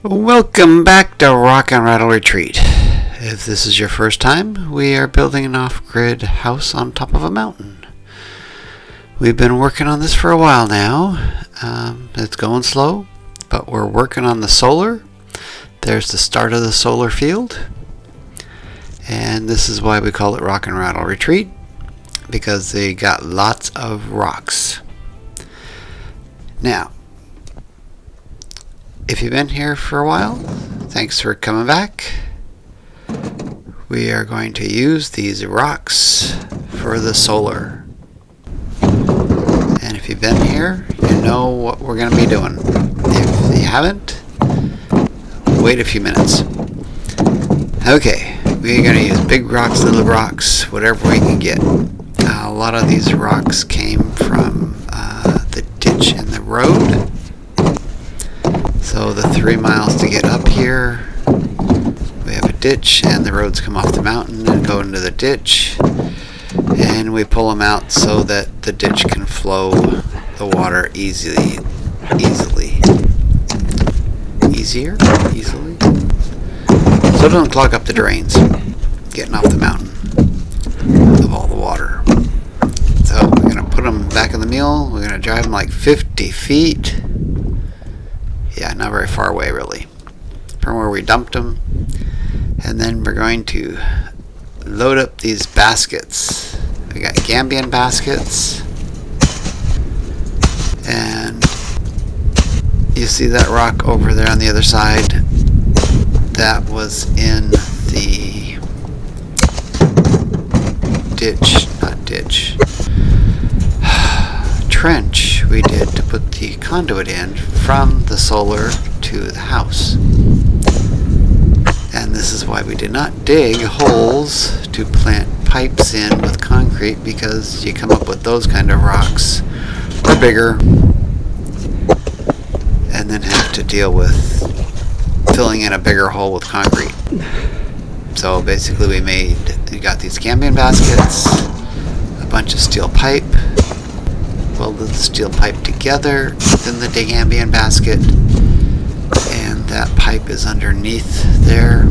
Welcome back to Rock and Rattle Retreat. If this is your first time, we are building an off-grid house on top of a mountain. We've been working on this for a while now. It's going slow, but we're working on the solar. There's the start of the solar field. And this is why we call it Rock and Rattle Retreat, because they got lots of rocks. Now, if you've been here for a while, thanks for coming back. We are going to use these rocks for the solar. And if you've been here, you know what we're going to be doing. If you haven't, wait a few minutes. Okay, we're going to use big rocks, little rocks, whatever we can get. A lot of these rocks came from the ditch in the road. So the 3 miles to get up here, we have a ditch and the roads come off the mountain and go into the ditch, and we pull them out so that the ditch can flow the water easily, so it doesn't clog up the drains getting off the mountain of all the water. So we're going to put them back in the mule. We're going to drive them like 50 feet. Yeah, not very far away really from where we dumped them. And then we're going to load up these baskets. We got Gambion baskets. And you see that rock over there on the other side? That was in the trench we did to put the conduit in from the solar to the house. And this is why we did not dig holes to plant pipes in with concrete, because you come up with those kind of rocks or bigger and then have to deal with filling in a bigger hole with concrete. So basically we got these Gambion baskets, a bunch of steel pipe, welded the steel pipe together within the Gambion basket, and that pipe is underneath there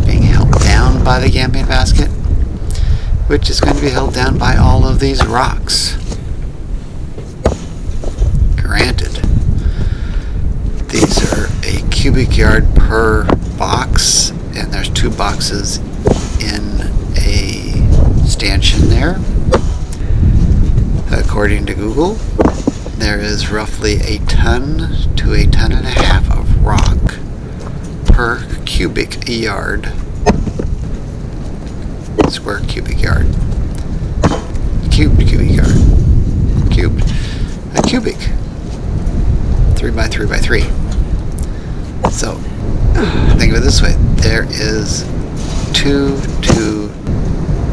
being held down by the Gambion basket, which is going to be held down by all of these rocks. Granted, these are a cubic yard per box, and there's 2 boxes in a stanchion there. According to Google, there is roughly a ton to a ton and a half of rock per cubic yard. Square cubic yard. Cubed cubic yard. Cubed. A cubic. 3 by 3 by 3. So, think of it this way. There is 2 to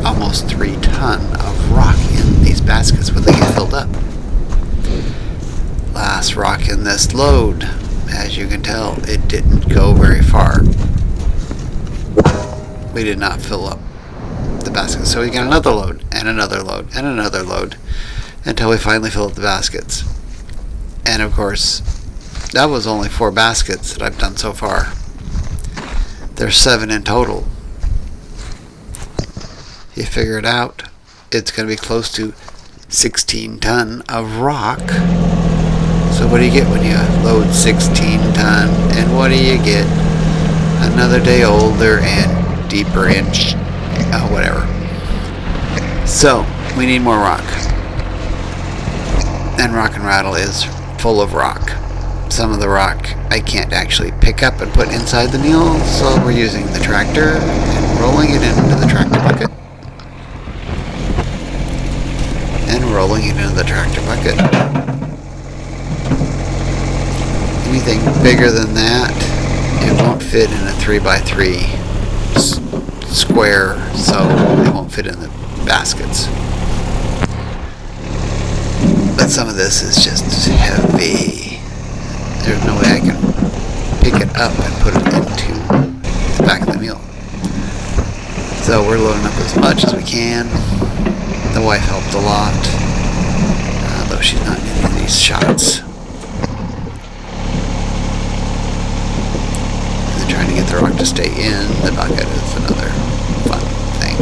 almost 3 ton of rock in these baskets when they get filled up. Last rock in this load, as you can tell, it didn't go very far. We did not fill up the basket, so we got another load and another load and another load until we finally fill up the baskets. And of course, that was only 4 baskets that I've done so far. There's 7 in total. You figure it out, it's going to be close to 16 ton of rock. So what do you get when you load 16 ton? And what do you get? Another day older and deeper in whatever. So we need more rock. And Rock and Rattle is full of rock. Some of the rock I can't actually pick up and put inside the mule, so we're using the tractor and rolling it into the tractor bucket. And rolling it into the tractor bucket. Anything bigger than that, it won't fit in a 3 by 3 square, so it won't fit in the baskets. But some of this is just heavy. There's no way I can pick it up and put it into the back of the mule. So we're loading up as much as we can. The wife helped a lot, though she's not in any of these shots. trying to get the rock to stay in the bucket is another fun thing.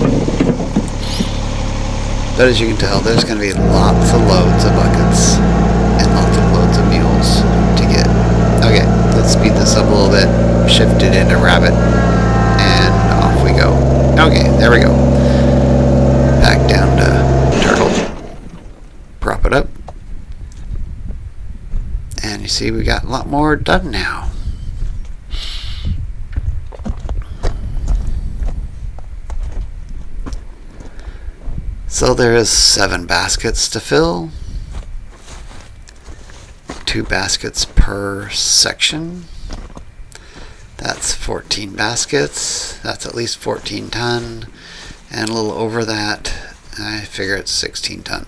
But as you can tell, there's going to be lots of loads of buckets and lots of loads of mules to get. Okay, let's speed this up a little bit, shift it into rabbit, and off we go. Okay, there we go. Back down to turtle. Prop it up. And you see we got a lot more done now. So there is 7 baskets to fill. 2 baskets per section. That's 14 baskets. That's at least 14 ton. And a little over that, I figure it's 16 ton.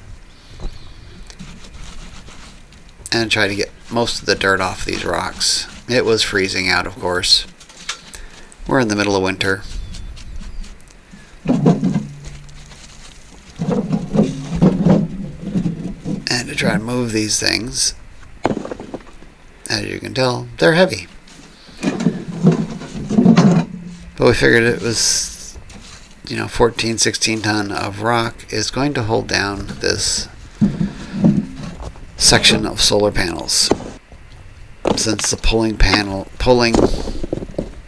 And try to get most of the dirt off these rocks. It was freezing out, of course. We're in the middle of winter. And to try and move these things, as you can tell, they're heavy. But we figured it was, 14, 16 ton of rock is going to hold down this section of solar panels. Since the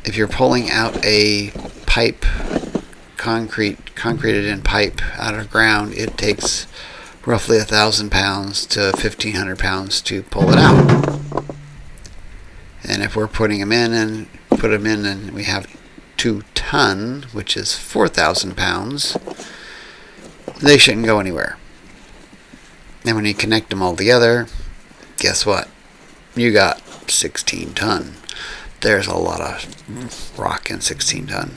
if you're pulling out a pipe, concreted in pipe out of the ground, it takes roughly 1,000 pounds to 1,500 pounds to pull it out. And if we're putting them in and we have 2 ton, which is 4,000 pounds, they shouldn't go anywhere. And when you connect them all together, guess what? You got 16 ton. There's a lot of rock in 16 ton.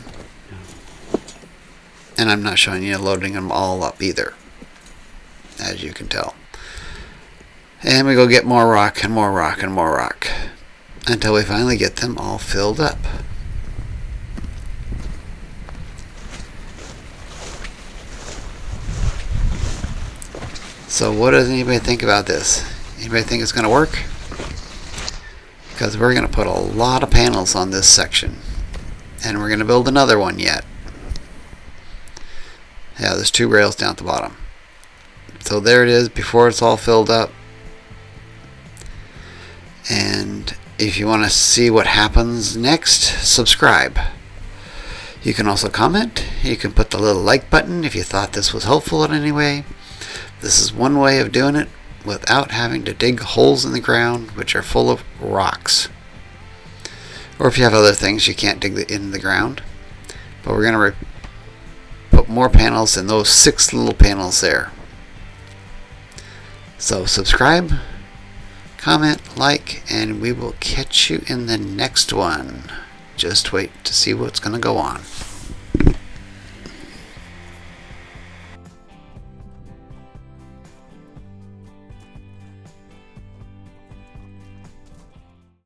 And I'm not showing you loading them all up either, as you can tell. And we go get more rock and more rock and more rock until we finally get them all filled up. So what does anybody think about this? Anybody think it's going to work? Because we're going to put a lot of panels on this section. And we're going to build another one yet. Yeah, there's 2 rails down at the bottom. So there it is before it's all filled up. And if you want to see what happens next, subscribe. You can also comment. You can put the little like button if you thought this was helpful in any way. This is one way of doing it without having to dig holes in the ground which are full of rocks. Or if you have other things you can't dig in the ground. But we're going to put more panels in those 6 little panels there. So subscribe, comment, like, and we will catch you in the next one. Just wait to see what's going to go on.